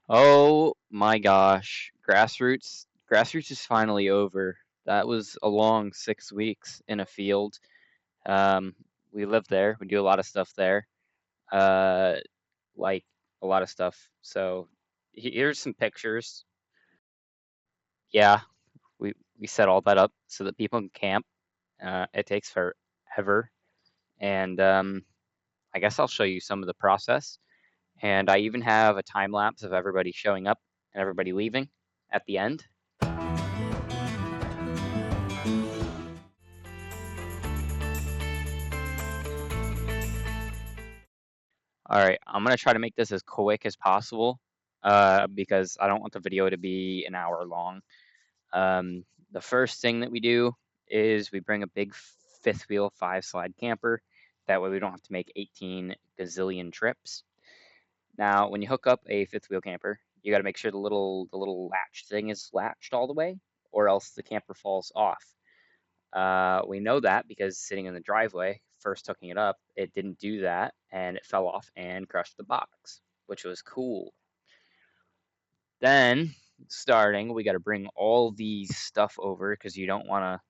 Oh my gosh. Grassroots is finally over. That was a long 6 weeks in a field. Um, we live there. We do a lot of stuff there. Uh, like a lot of stuff. So here's some pictures. Yeah, we set all that up so that people can camp. It takes forever, and I guess I'll show you some of the process. And I even have a time lapse of everybody showing up and everybody leaving at the end. All right, I'm gonna try to make this as quick as possible, because I don't want the video to be an hour long. Um, the first thing that we do is we bring a big fifth wheel 5-slide camper. That way we don't have to make 18 gazillion trips. Now, when you hook up a fifth wheel camper, you got to make sure the little latch thing is latched all the way, or else the camper falls off. We know that because sitting in the driveway, first hooking it up, it didn't do that and it fell off and crushed the box, which was cool. Then, starting, we got to bring all these stuff over because you don't want to,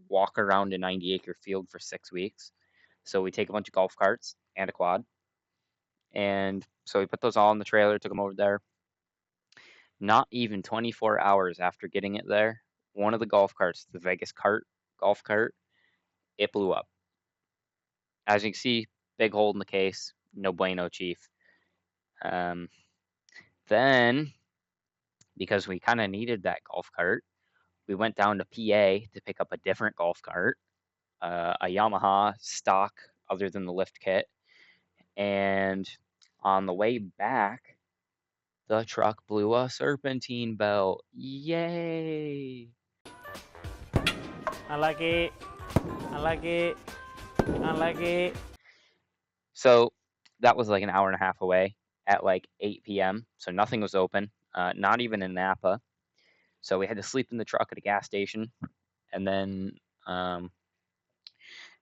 walk around a 90-acre field for 6 weeks. So we take a bunch of golf carts and a quad. And so we put those all in the trailer, took them over there. Not even 24 hours after getting it there, one of the golf carts, the Vegas golf cart, it blew up. As you can see, big hole in the case. No bueno, chief. Um, then, because we kind of needed that golf cart, we went down to PA to pick up a different golf cart, a Yamaha stock other than the lift kit. And on the way back, the truck blew a serpentine belt. Yay! I like it. I like it. I like it. So that was like an hour and a half away at like 8 p.m. So nothing was open, not even in Napa. So we had to sleep in the truck at a gas station, and then got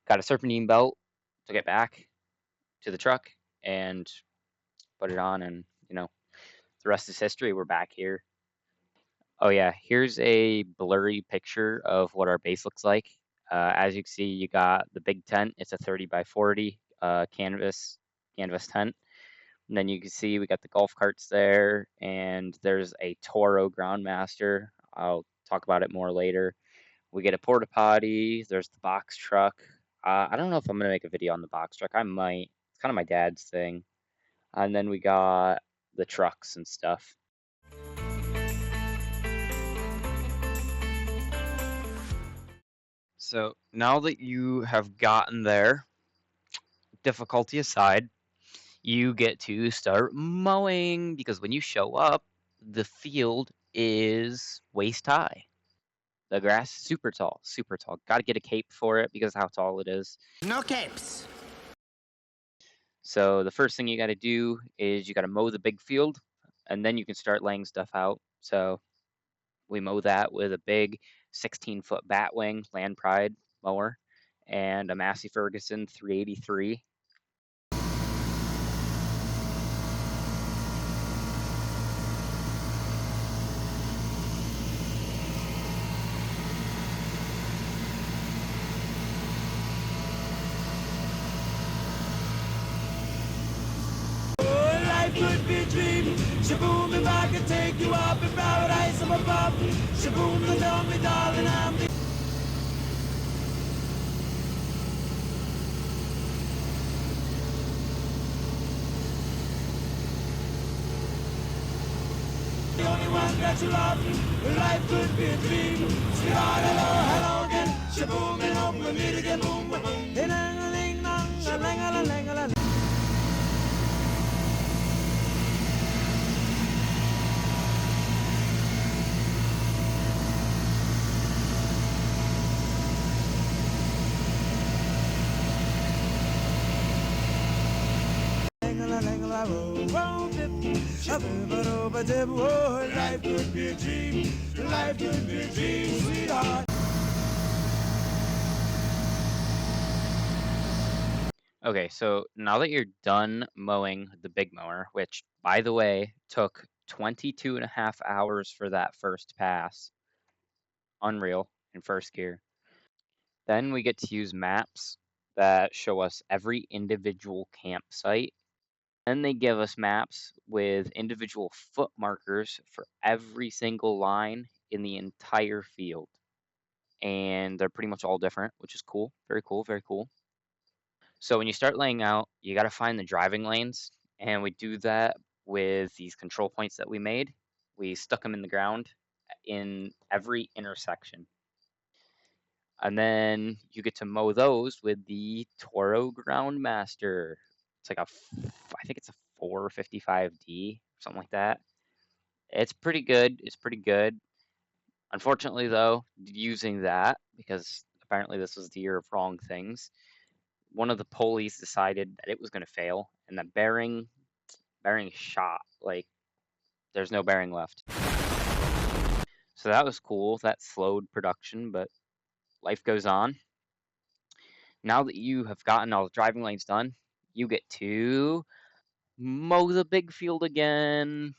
a serpentine belt to get back to the truck and put it on, and the rest is history. We're back here. Oh yeah, here's a blurry picture of what our base looks like. As you can see, you got the big tent. It's a 30 by 40 canvas tent. And then you can see we got the golf carts there, and there's a Toro Groundmaster. I'll talk about it more later. We get a porta potty. There's the box truck. I don't know if I'm gonna make a video on the box truck. I might. It's kind of my dad's thing. And then we got the trucks and stuff. So now that you have gotten there, difficulty aside, you get to start mowing because when you show up, the field is waist high. The grass is super tall, super tall. Got to get a cape for it because of how tall it is. No capes. So the first thing you got to do is you got to mow the big field, and then you can start laying stuff out. So we mow that with a big 16-foot Batwing Land Pride mower and a Massey Ferguson 383. Life could be a dream. Shaboom, if I could take you up in paradise up above. Shaboom, so tell me, darling, I'm the only one that you love. Life could be a dream. Sweetheart, hello, hello again. Shaboom, and hope we meet again. Boom, boom, boom. Ding-a-ling-dong, a-lang-a-lang-a-lang. Life could be a dream. Life could be a dream, sweetheart. Okay, so now that you're done mowing the big mower, which by the way took 22 and a half hours for that first pass. Unreal in first gear. Then we get to use maps that show us every individual campsite. Then they give us maps with individual foot markers for every single line in the entire field. And they're pretty much all different, which is cool. Very cool, very cool. So when you start laying out, you got to find the driving lanes, and we do that with these control points that we made. We stuck them in the ground in every intersection. And then you get to mow those with the Toro Groundmaster. It's like I think it's a 455D, something like that. It's pretty good. It's pretty good. Unfortunately, though, using that, because apparently this was the year of wrong things, one of the pulleys decided that it was going to fail, and the bearing shot. Like, there's no bearing left. So that was cool. That slowed production, but life goes on. Now that you have gotten all the driving lanes done, you get to mow the big field again.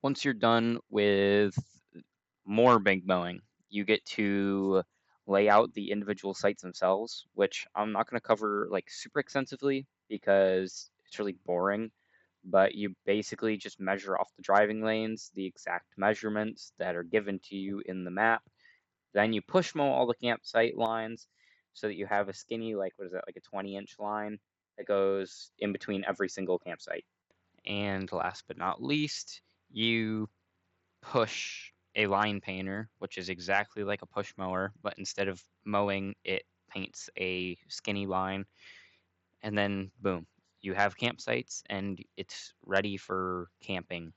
Once you're done with more big mowing, you get to lay out the individual sites themselves, which I'm not going to cover like super extensively because it's really boring. But you basically just measure off the driving lanes, the exact measurements that are given to you in the map. Then you push mow all the campsite lines so that you have a skinny, like, what is that, like a 20-inch line that goes in between every single campsite. And last but not least, you push a line painter, which is exactly like a push mower, but instead of mowing, it paints a skinny line. And then, boom, you have campsites and it's ready for camping.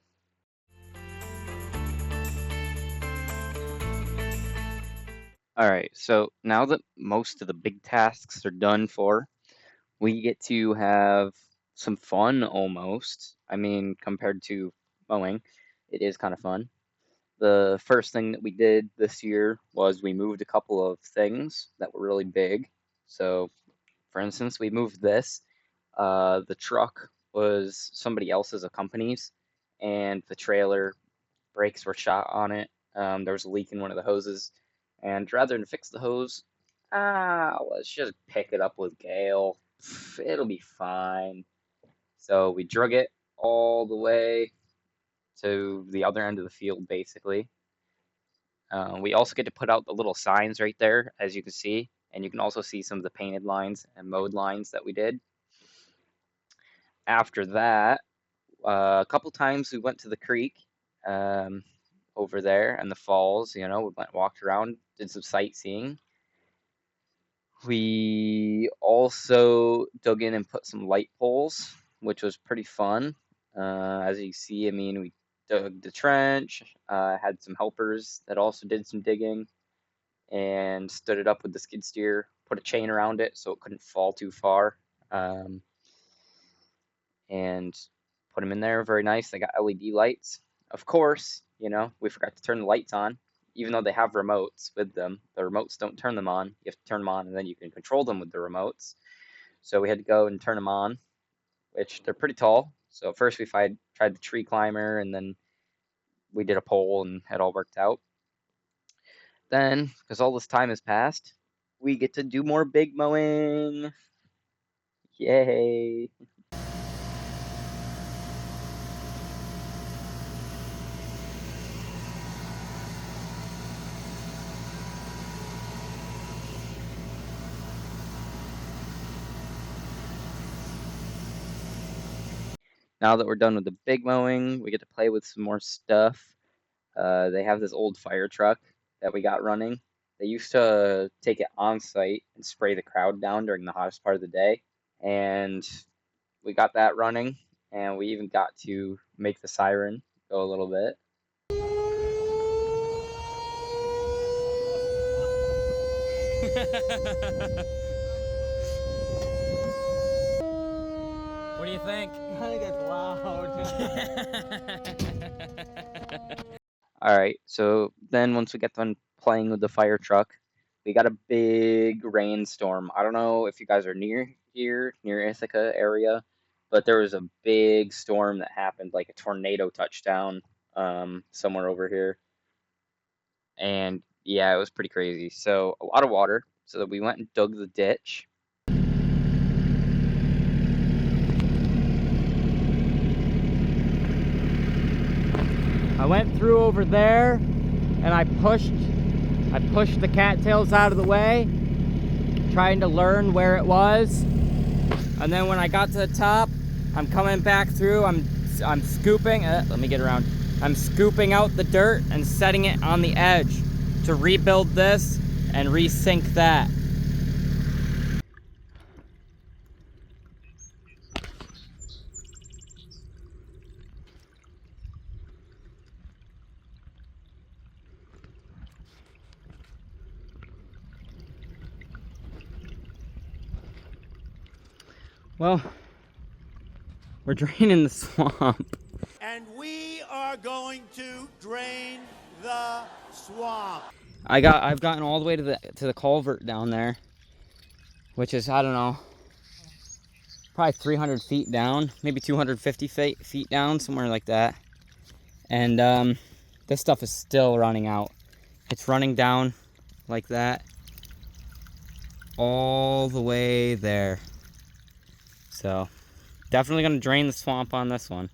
All right, so now that most of the big tasks are done for, we get to have some fun almost. I mean, compared to mowing, it is kind of fun. The first thing that we did this year was we moved a couple of things that were really big. So, for instance, we moved this. The truck was somebody else's, a company's, and the trailer brakes were shot on it. There was a leak in one of the hoses, and rather than fix the hose, let's just pick it up with Gale. It'll be fine. So we drug it all the way to the other end of the field, basically. We also get to put out the little signs right there, as you can see, and you can also see some of the painted lines and mowed lines that we did. After that, a couple times we went to the creek over there and the falls. We went walked around, did some sightseeing. We also dug in and put some light poles, which was pretty fun. As you see, I mean, we dug the trench, had some helpers that also did some digging, and stood it up with the skid steer, put a chain around it so it couldn't fall too far, and put them in there. Very nice. They got LED lights. Of course, we forgot to turn the lights on, even though they have remotes with them. The remotes don't turn them on. You have to turn them on, and then you can control them with the remotes. So we had to go and turn them on, which they're pretty tall. So first we tried the tree climber, and then we did a pole, and it all worked out. Then, because all this time has passed, we get to do more big mowing. Yay! Now that we're done with the big mowing, we get to play with some more stuff. They have this old fire truck that we got running. They used to take it on site and spray the crowd down during the hottest part of the day. And we got that running, and we even got to make the siren go a little bit. What do you think? I think it's loud. All right, so then once we get done playing with the fire truck, we got a big rainstorm. I don't know if you guys are near here, near Ithaca area, but there was a big storm that happened, like a tornado touchdown, somewhere over here. And yeah, it was pretty crazy. So a lot of water. So that we went and dug the ditch. I went through over there and I pushed the cattails out of the way, trying to learn where it was. And then when I got to the top, I'm coming back through. I'm scooping. Let me get around. I'm scooping out the dirt and setting it on the edge to rebuild this and resink that. Well, we're draining the swamp. And we are going to drain the swamp. I've gotten all the way to the culvert down there, which is, I don't know, probably 300 feet down, maybe 250 feet down, somewhere like that. And this stuff is still running out. It's running down like that all the way there. So definitely gonna drain the swamp on this one.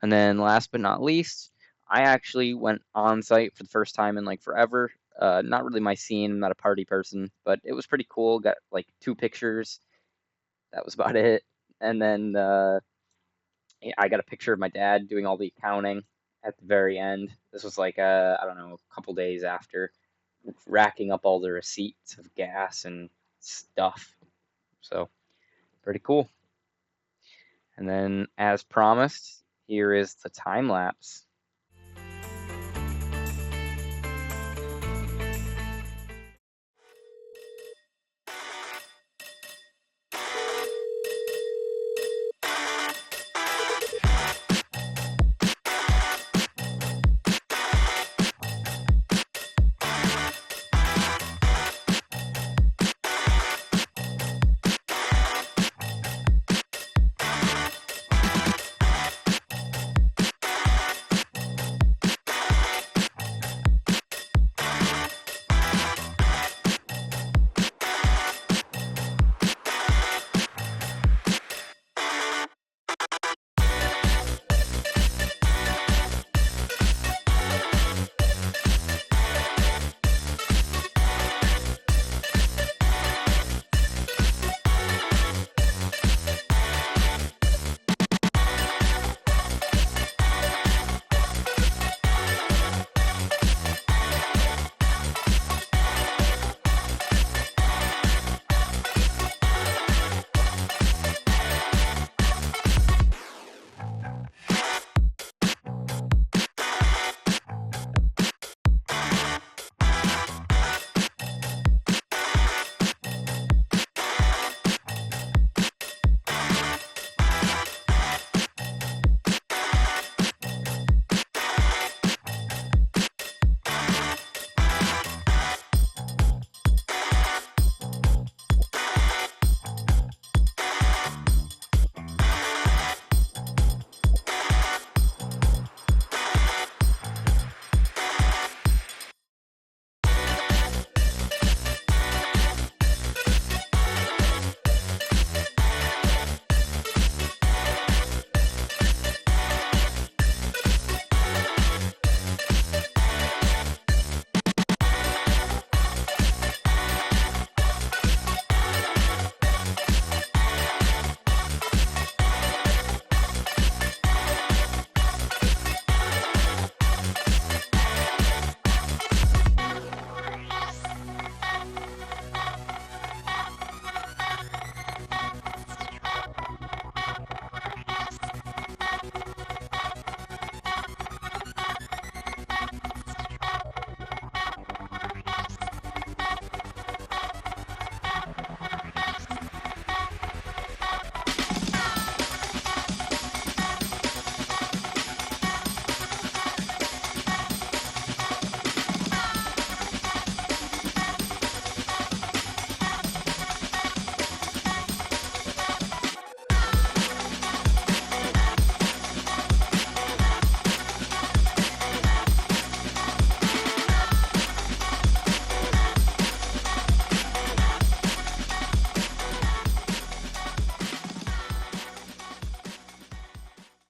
And then last but not least, I actually went on site for the first time in like forever. Not really my scene, I'm not a party person, but it was pretty cool. Got like 2 pictures. That was about it. And then I got a picture of my dad doing all the accounting at the very end. This was like I don't know, a couple days after racking up all the receipts of gas and stuff. So pretty cool. And then, as promised, here is the time lapse.